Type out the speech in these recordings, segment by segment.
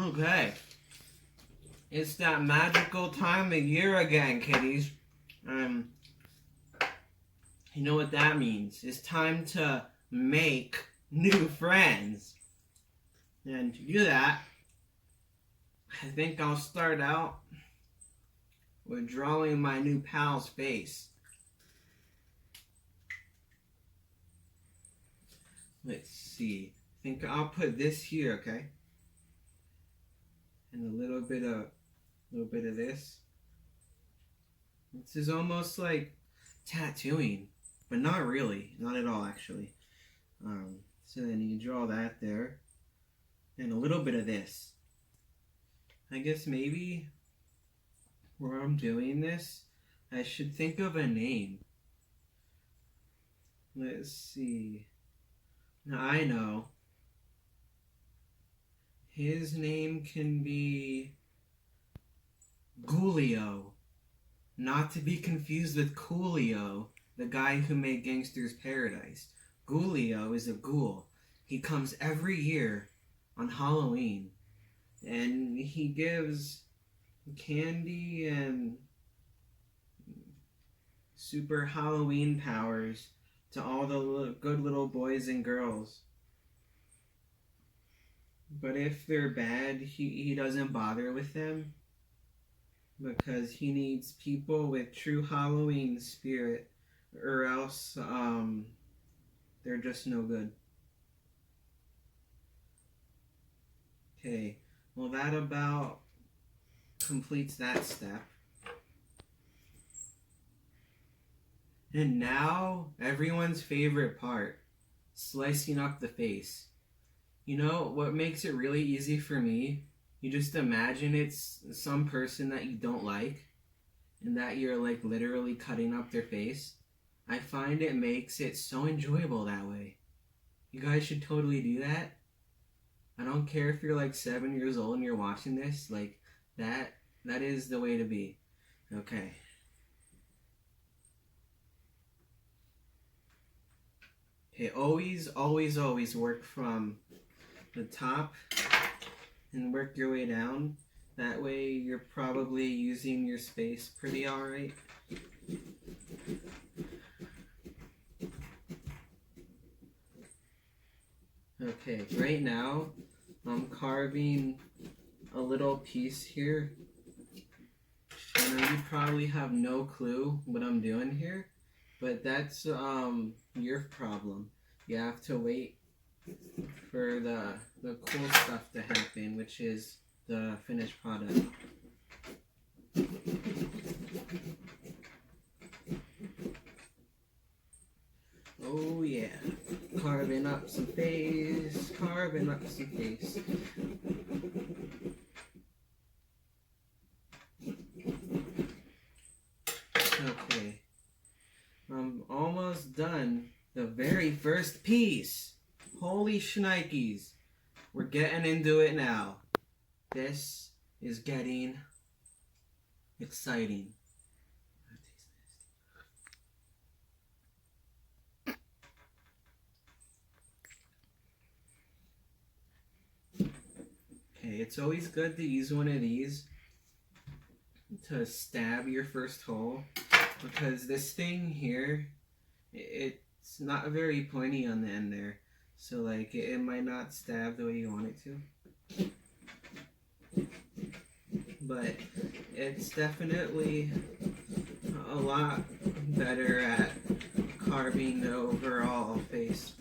Okay. It's that magical time of year again, kiddies. You know what that means. It's time to make new friends. And to do that, I think I'll start out with drawing my new pal's face. Let's see. I think I'll put this here, okay? And a little bit of this. This is almost like tattooing, but not really, not at all actually. So then you draw that there, and a little bit of this. I guess maybe where I'm doing this, I should think of a name. Let's see. Now I know. His name can be Ghoulio. Not to be confused with Coolio, the guy who made Gangster's Paradise. Ghoulio is a ghoul. He comes every year on Halloween, and he gives candy and super Halloween powers to all the good little boys and girls. But if they're bad, he doesn't bother with them, because he needs people with true Halloween spirit, or else they're just no good. Okay, well that about completes that step. And now, everyone's favorite part, slicing up the face. You know what makes it really easy for me? You just imagine it's some person that you don't like, and that you're like literally cutting up their face. I find it makes it so enjoyable that way. You guys should totally do that. I don't care if you're like 7 years old and you're watching this, like that is the way to be. Okay. Okay, always work from the top and work your way down. That way you're probably using your space pretty alright. Okay, right now I'm carving a little piece here. I know you probably have no clue what I'm doing here, but that's your problem. You have to wait for the cool stuff to happen, which is the finished product. Oh yeah, carving up some face, carving up some face. Okay, I'm almost done the very first piece. Holy shnikes, we're getting into it now. This is getting exciting. Okay, it's always good to use one of these to stab your first hole, because this thing here, it's not very pointy on the end there, so like it might not stab the way you want it to, but it's definitely a lot better at carving the overall face.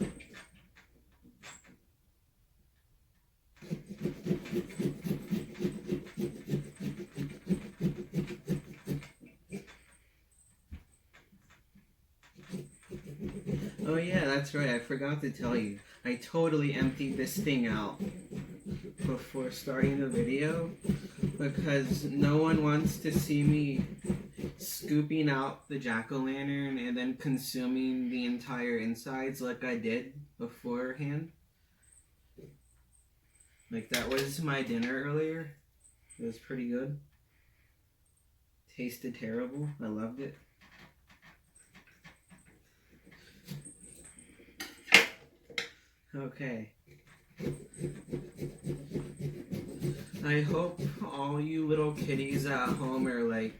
Oh yeah, that's right, I forgot to tell you. I totally emptied this thing out before starting the video, because no one wants to see me scooping out the jack-o'-lantern and then consuming the entire insides like I did beforehand. Like that was my dinner earlier. It was pretty good. Tasted terrible. I loved it. Okay. I hope all you little kitties at home are like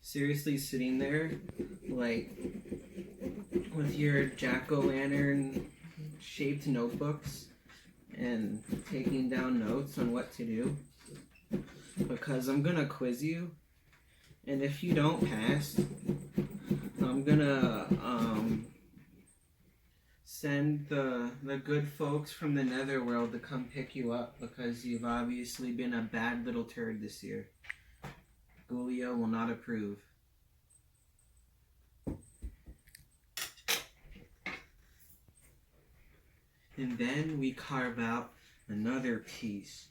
seriously sitting there like with your jack-o'-lantern shaped notebooks and taking down notes on what to do, because I'm gonna quiz you, and if you don't pass, I'm gonna send the good folks from the netherworld to come pick you up, because you've obviously been a bad little turd this year. Ghoulio will not approve. And then we carve out another piece.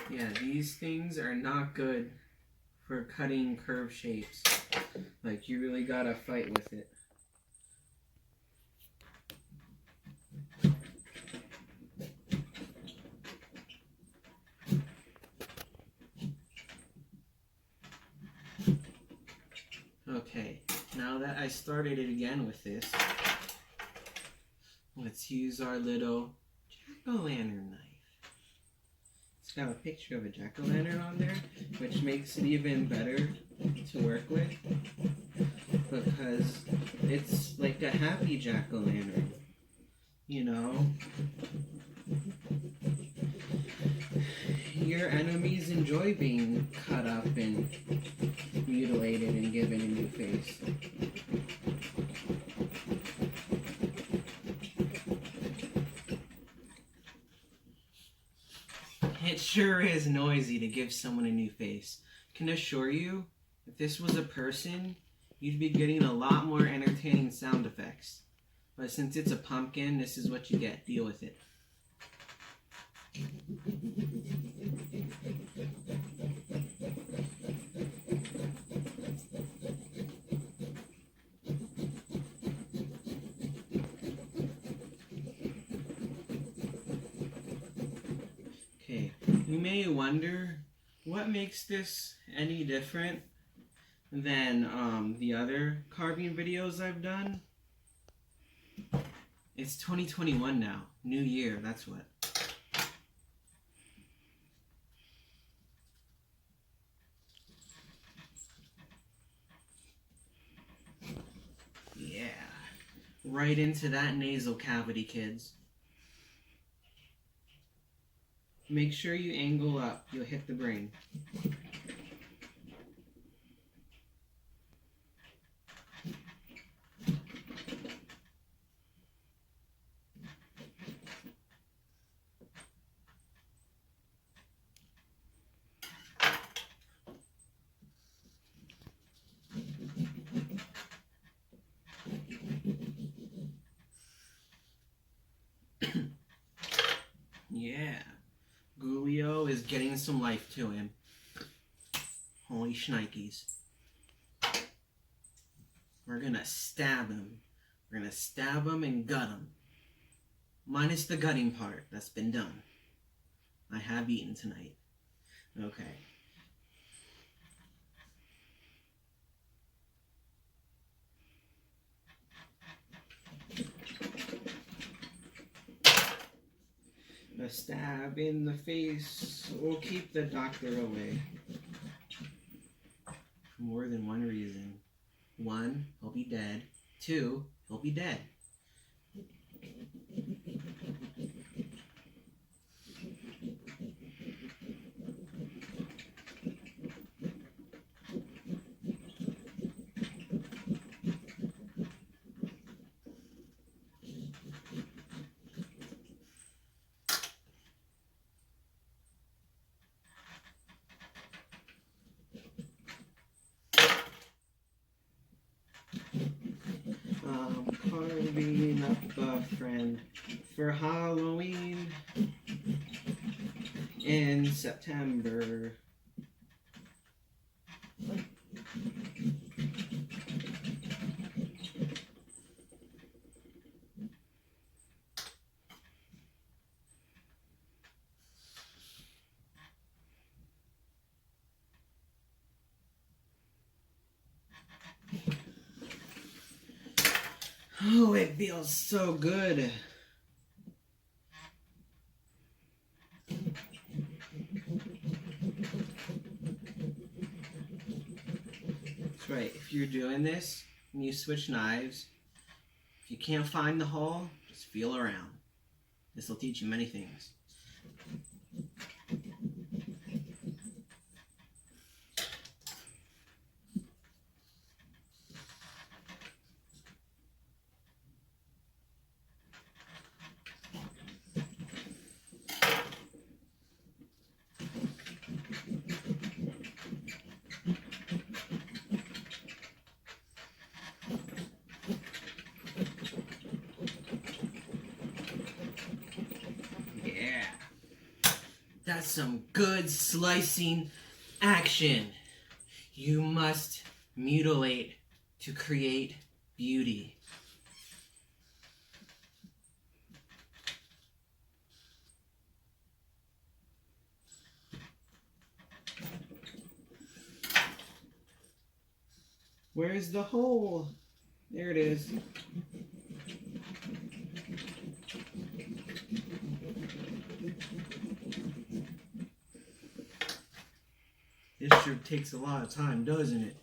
Yeah, these things are not good for cutting curve shapes. Like, you really gotta fight with it. Okay, now that I started it again with this, let's use our little jack-o'-lantern knife. It's got a picture of a jack-o'-lantern on there, which makes it even better to work with, because it's like a happy jack-o'-lantern, you know? Your enemies enjoy being cut up and mutilated and given a new face. It sure is noisy to give someone a new face. I can assure you, if this was a person, you'd be getting a lot more entertaining sound effects. But since it's a pumpkin, this is what you get. Deal with it. Okay, you may wonder, what makes this any different than the other carving videos I've done? It's 2021 now. New year, that's what. Yeah. Right into that nasal cavity, kids. Make sure you angle up. You'll hit the brain. Yeah. Ghoulio is getting some life to him. Holy shnikes. We're gonna stab him. We're gonna stab him and gut him. Minus the gutting part. That's been done. I have eaten tonight. Okay. A stab in the face will keep the doctor away. For more than one reason. 1, he'll be dead. 2, he'll be dead. Carving up a friend for Halloween in September. Oh, it feels so good. That's right. If you're doing this and you switch knives, if you can't find the hole, just feel around. This will teach you many things. Yeah. That's some good slicing action. You must mutilate to create beauty. Where's the hole? There it is. This sure takes a lot of time, doesn't it?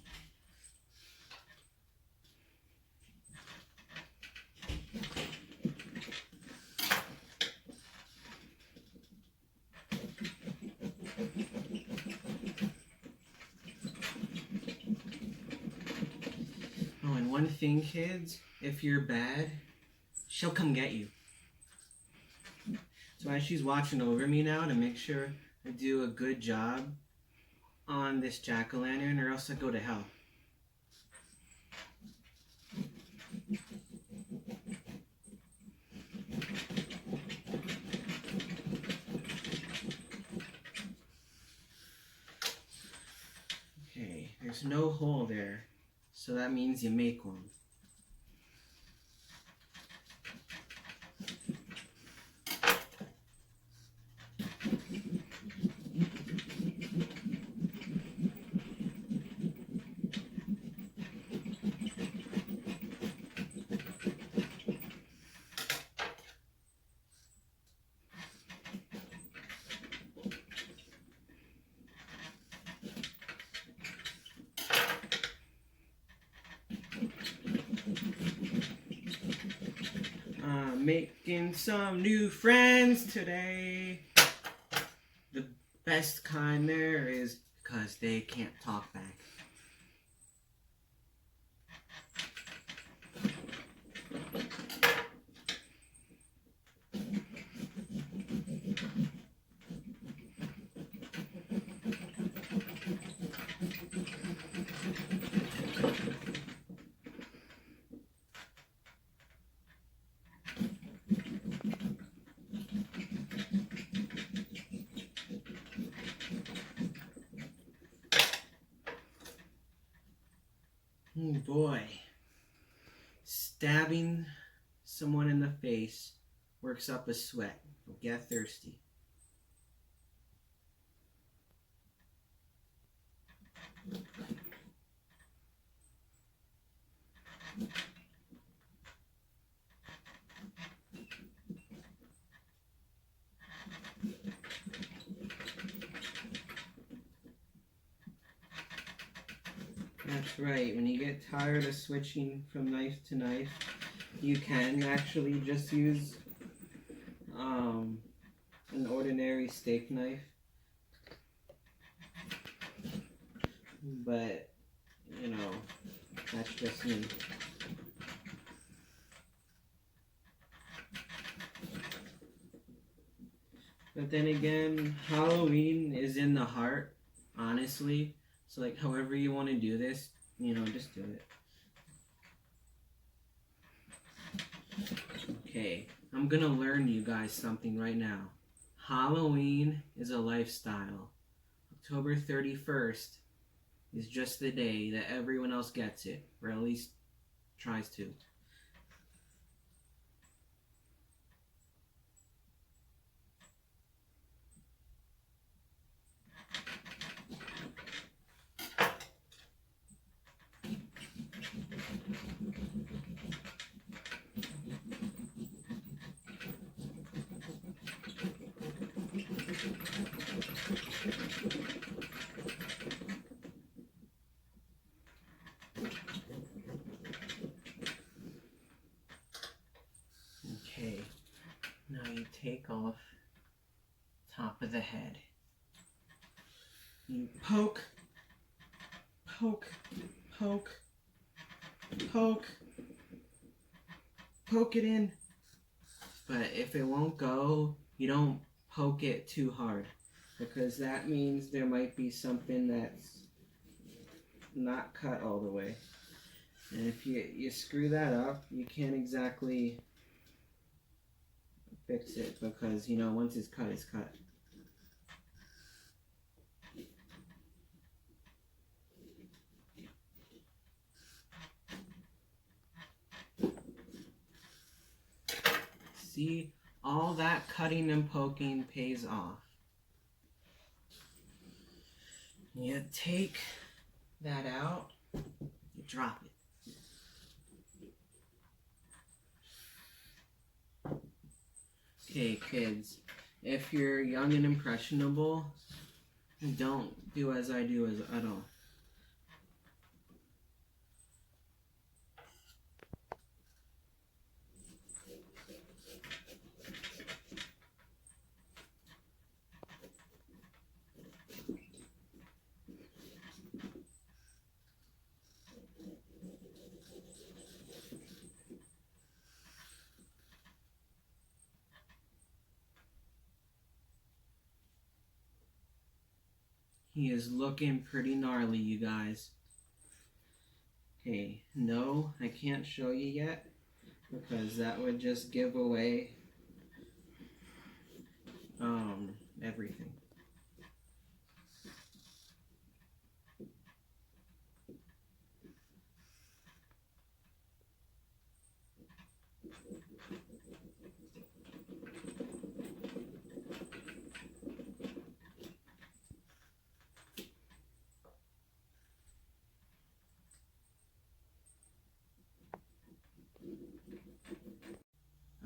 Oh, and one thing, kids, if you're bad, she'll come get you. So as she's watching over me now to make sure I do a good job on this jack-o'-lantern, or else I go to hell. Okay, there's no hole there, so that means you make one. Making some new friends today. The best kind there is because they can't talk back. Oh boy. Stabbing someone in the face works up a sweat. You'll get thirsty. That's right, when you get tired of switching from knife to knife, you can actually just use an ordinary steak knife. But, you know, that's just me. But then again, Halloween is in the heart, honestly. So, like, however you want to do this, you know, just do it. Okay, I'm gonna learn you guys something right now. Halloween is a lifestyle. October 31st is just the day that everyone else gets it, or at least tries to. take off top of the head. You poke, poke, poke, poke, poke it in. But if it won't go, you don't poke it too hard, because that means there might be something that's not cut all the way. And if you screw that up, you can't exactly fix it, because, you know, once it's cut, it's cut. See, all that cutting and poking pays off. You take that out, you drop it. Okay, kids, if you're young and impressionable, don't do as I do at all. He is looking pretty gnarly, you guys. Okay, no, I can't show you yet, because that would just give away everything.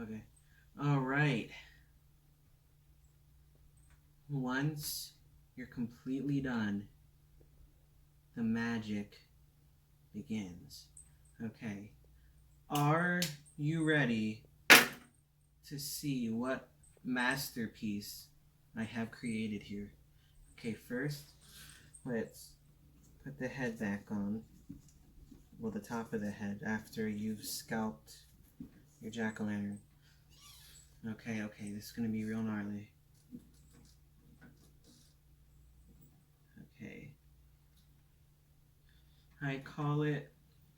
Okay. All right. Once you're completely done, the magic begins. Okay. Are you ready to see what masterpiece I have created here? Okay, first, let's put the head back on. Well, the top of the head after you've scalped your jack-o'-lantern. Okay, this is gonna be real gnarly. Okay. I call it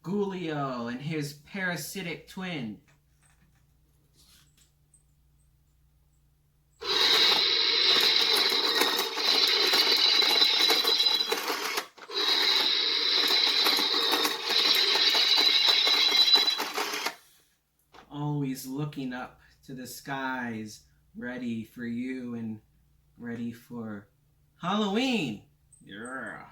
Ghoulio and his parasitic twin. Always looking up to the skies, ready for you and ready for Halloween. Yeah.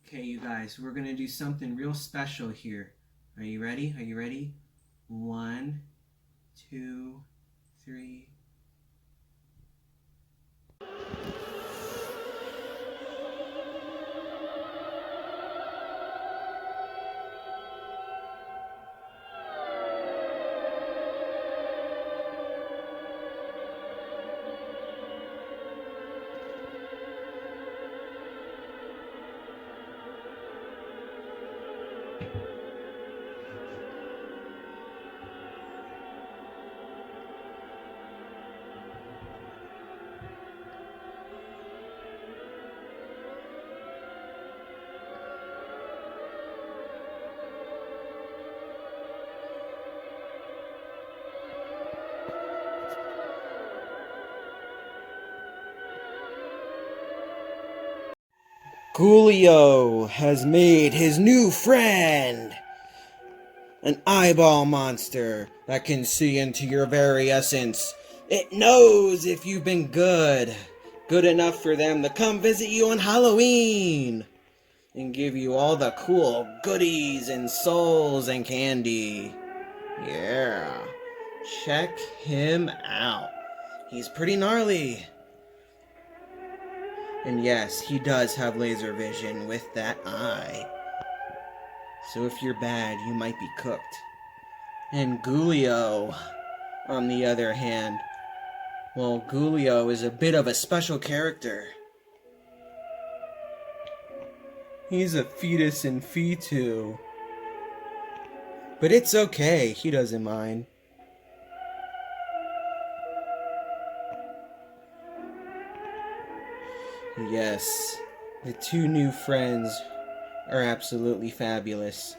Okay, you guys, we're gonna do something real special here. Are you ready? Are you ready? 1, 2, 3. Ghoulio has made his new friend, an eyeball monster that can see into your very essence. It knows if you've been good enough for them to come visit you on Halloween and give you all the cool goodies and souls and candy. Yeah, check him out. He's pretty gnarly. And yes, he does have laser vision with that eye. So if you're bad, you might be cooked. And Ghoulio, on the other hand, well, Ghoulio is a bit of a special character. He's a fetus in fetu. But it's okay, he doesn't mind. Yes, the two new friends are absolutely fabulous.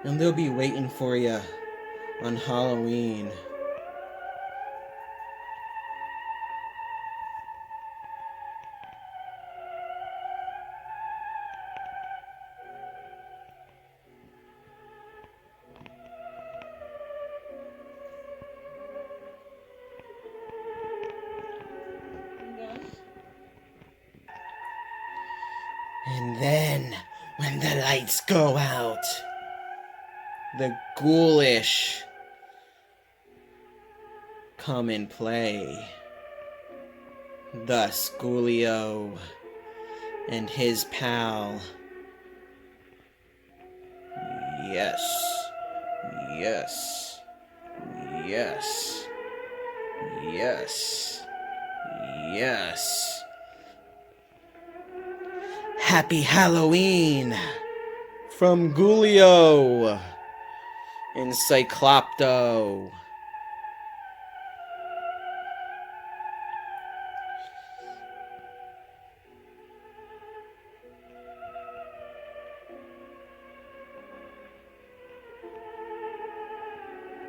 And they'll be waiting for you on Halloween. And then, when the lights go out, the ghoulish come and play. Thus, Ghoulio and his pal. Yes. Yes. Yes. Yes. Yes. Happy Halloween from Ghoulio and Cyclopto.